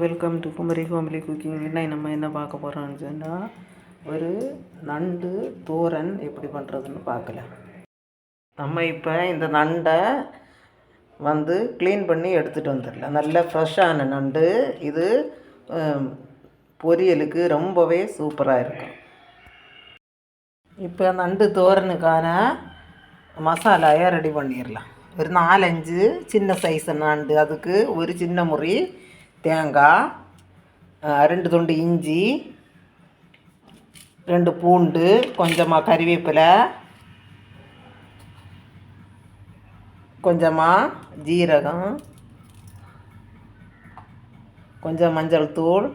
Welcome to Kumari family cooking. இன்னைக்கு நம்ம என்ன பார்க்க போகிறோம்னு சொன்னால் ஒரு நண்டு தோரன் எப்படி பண்ணுறதுன்னு பார்க்கலாம். நம்ம இப்போ இந்த நண்டை க்ளீன் பண்ணி எடுத்துகிட்டு வந்துடலாம். நல்ல ஃப்ரெஷ்ஷான நண்டு. இது பொரியலுக்கு ரொம்பவே சூப்பராக இருக்கும். இப்போ நண்டு தோரனுக்கான மசாலாயை ரெடி பண்ணிடலாம். ஒரு 4-5 சின்ன சைஸ் நண்டு, அதுக்கு ஒரு சின்ன முறி தேங்காய், 2 துண்டு இஞ்சி, 2 பூண்டு, கொஞ்சமாக கறிவேப்பிலை, கொஞ்சமாக ஜீரகம், கொஞ்சம் மஞ்சள் தூள்,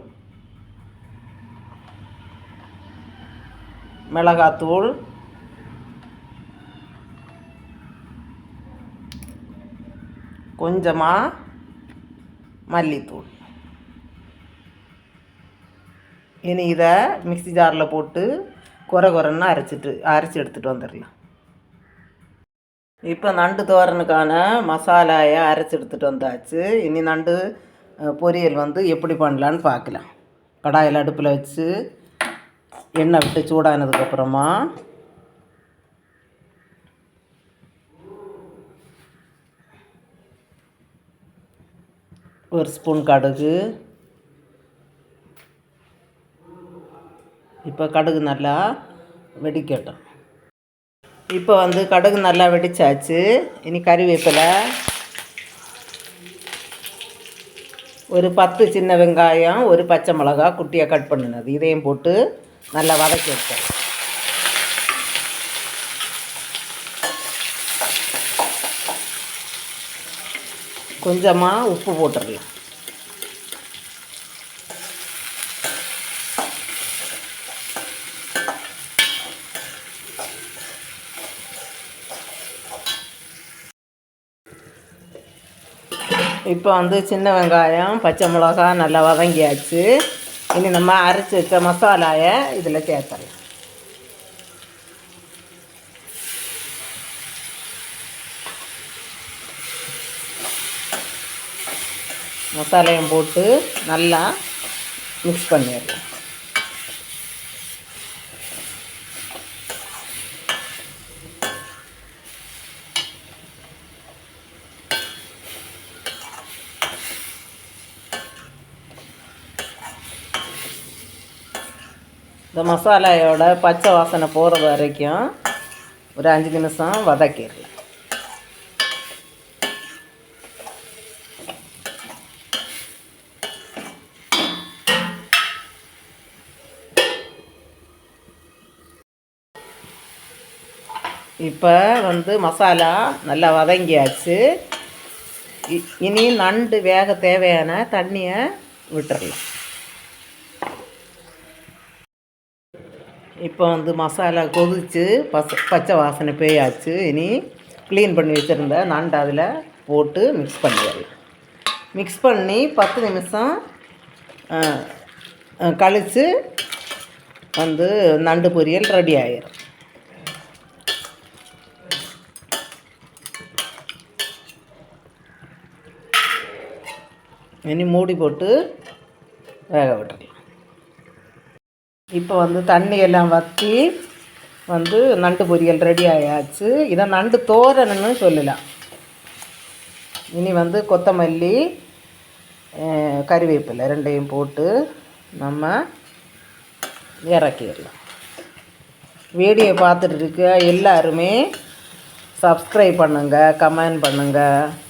மிளகாத்தூள், கொஞ்சமாக மல்லித்தூள். இனி இதை மிக்ஸி ஜாரில் போட்டு குறைன்னு அரைச்சி எடுத்துகிட்டு வந்துடலாம். இப்போ நண்டு தோரனுக்கான மசாலாயை அரைச்சி எடுத்துகிட்டு வந்தாச்சு. இனி நண்டு பொரியல் எப்படி பண்ணலான்னு பார்க்கலாம். கடாயில் அடுப்பில் வச்சு எண்ணெய் விட்டு சூடானதுக்கப்புறமா ஒரு ஸ்பூன் கடுகு. இப்போ கடுகு நல்லா வெடிக்கட்டும். இப்போ கடுகு நல்லா வெடிச்சாச்சு. இனி கறிவேப்பிலை, ஒரு 10 சின்ன வெங்காயம், ஒரு பச்சை மிளகா குட்டியாக கட் பண்ணினது, இதையும் போட்டு நல்லா வதக்கி வைப்பேன். கொஞ்சமாக உப்பு போட்டுடலாம். இப்போ சின்ன வெங்காயம், பச்சை மிளகா நல்லா வதங்கியாச்சு. இனி நம்ம அரைச்சி வச்ச மசாலாயை இதில் சேர்த்துடலாம். மசாலையும் போட்டு நல்லா மிக்ஸ் பண்ணிடலாம். இந்த மசாலாயோட பச்சை வாசனை போகிறது வரைக்கும் ஒரு 5 நிமிஷம் வதக்கிடலாம். இப்போ மசாலா நல்லா வதங்கியாச்சு. இனி நண்டு வேக தேவையான தண்ணியை விட்டுறலாம். இப்போ மசாலா கொதித்து பச்சை வாசனை பேயாச்சு. இனி க்ளீன் பண்ணி வச்சுருந்த நண்டு அதில் போட்டு மிக்ஸ் பண்ணிடலாம். மிக்ஸ் பண்ணி 10 நிமிஷம் கழித்து நண்டு பொரியல் ரெடி ஆகிடும். இனி மூடி போட்டு வேக விட்டுறலாம். இப்போ தண்ணி எல்லாம் வற்றி நண்டு பொரியல் ரெடி ஆயாச்சு. இதை நண்டு தோரணுன்னு சொல்லலாம். இனி கொத்தமல்லி, கறிவேப்பிலை ரெண்டையும் போட்டு நம்ம இறக்கிடலாம். வீடியோ பார்த்துட்டு இருக்க எல்லாருமே சப்ஸ்கிரைப் பண்ணுங்கள், கமெண்ட் பண்ணுங்கள்,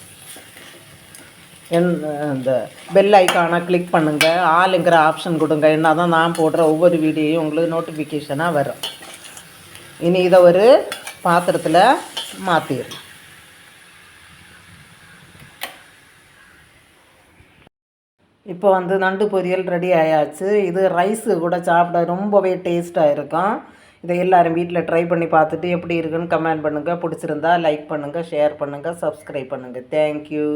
இந்த பெல் ஐக்கானை கிளிக் பண்ணுங்கள், ஆளுங்கிற ஆப்ஷன் கொடுங்க. என்ன தான் நான் போடுற ஒவ்வொரு வீடியோயும் உங்களுக்கு நோட்டிஃபிகேஷனாக வரும். இனி இதை ஒரு பாத்திரத்தில் மாற்றிடலாம். இப்போ நண்டு பொரியல் ரெடி ஆயாச்சு. இது ரைஸு கூட சாப்பிட ரொம்பவே டேஸ்ட்டாக இருக்கும். இதை எல்லோரும் வீட்டில் ட்ரை பண்ணி பார்த்துட்டு எப்படி இருக்குன்னு கமெண்ட் பண்ணுங்கள். பிடிச்சிருந்தா லைக் பண்ணுங்கள், ஷேர் பண்ணுங்கள், சப்ஸ்கிரைப் பண்ணுங்கள். தேங்க்யூ.